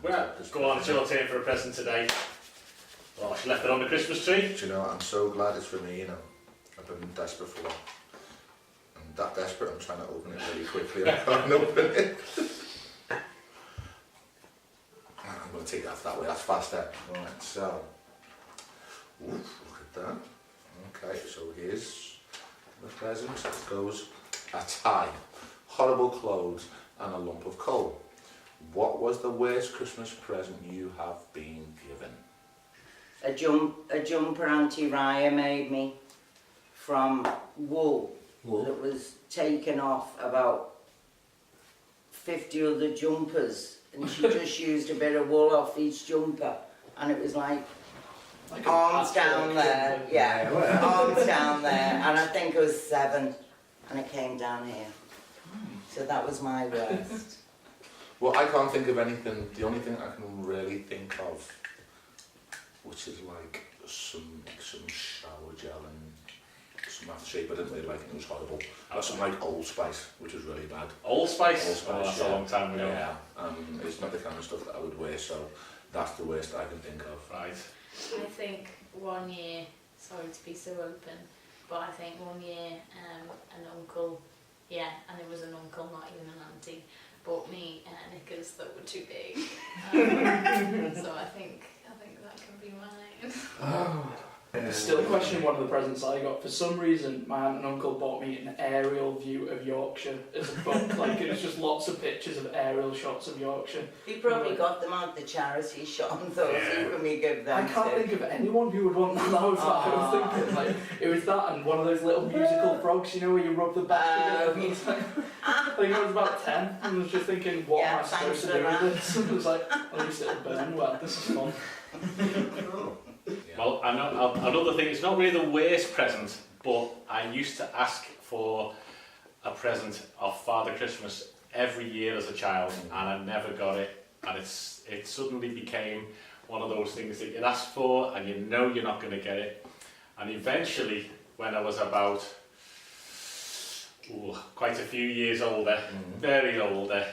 Well, go on, it's your turn for a present today. Oh, she left it on the Christmas tree. Do you know what? I'm so glad it's for me, you know. I've been desperate for one. I'm that desperate, I'm trying to open it really quickly. I can't open it. I'm going to take that that way, that's faster. Right, so. Oof, look at that. Okay, so here's the present. It goes a tie, horrible clothes, and a lump of coal. What was the worst Christmas present you have been given? A jumper Auntie Raya made me from wool that was taken off about 50 other jumpers, and she just used a bit of wool off each jumper, and it was like arms down there, arms down there, and I think it was 7, and it came down here. So that was my worst. Well, I can't think of anything. The only thing I can really think of, which is like some shower gel and some aftershave, but I didn't really like it. It was horrible. Some like Old Spice, which was really bad. Old Spice? Old Spice, oh, that's a long time ago. Yeah, it's not the kind of stuff that I would wear, so that's the worst I can think of. Right. I think one year, sorry to be so open, but I think one year an uncle, and it was an uncle, not even an auntie, bought me knickers that were too big. So I think that can be mine. Oh. Still questioning one of the presents I got. For some reason, my aunt and uncle bought me an aerial view of Yorkshire as a book. Like, it was just lots of pictures of aerial shots of Yorkshire. You probably got them at the charity shop and thought, who can we give them I can't think of anyone who would want that. That was what I was thinking. Like, it was that and one of those little musical frogs, you know, where you rub the back of it. I think I was about 10 and was just thinking, what am I supposed to do with this? And I was like, at least it'll burn well, this is fun. Well, another thing, it's not really the worst present, but I used to ask for a present of Father Christmas every year as a child, and I never got it, and it suddenly became one of those things that you ask for and you know you're not going to get it. And eventually, when I was about quite a few years older, very older,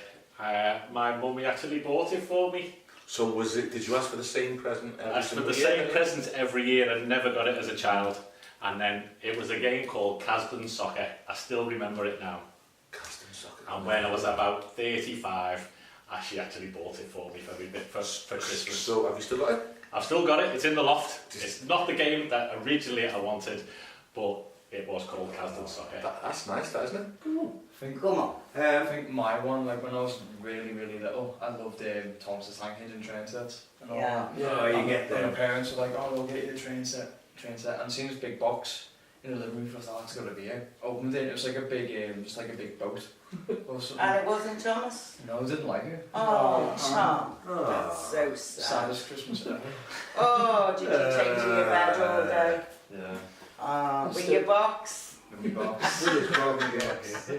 my mummy actually bought it for me. So did you ask for the same present every year? I asked for the same present every year and never got it as a child. And then it was a game called Casden Soccer. I still remember it now. Casden Soccer. And when I was about 35, she actually bought it for me for Christmas. So have you still got it? I've still got it. It's in the loft. It's not the game that originally I wanted, but it was called Casden Soccer. That's nice, that, isn't it? Come on. I think my one, like when I was really, really little, I loved Thomas the Tank Engine train sets and all that. Yeah. Oh, you get them. My parents were like, oh, we'll get you the train set. And seeing this big box in the living room, I thought, that's got to be it. Opened it, it was like a big, just like a big boat. Or something. And it wasn't Thomas? No, I didn't like it. Oh, Tom. That's so sad. Saddest Christmas ever. Oh, did you take to your bed all day? Yeah. Oh, with your box? With my box. With his broken box.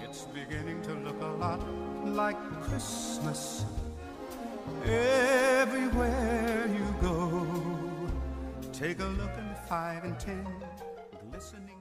It's beginning to look a lot like Christmas everywhere you go. Take a look at 5 and 10 glistening.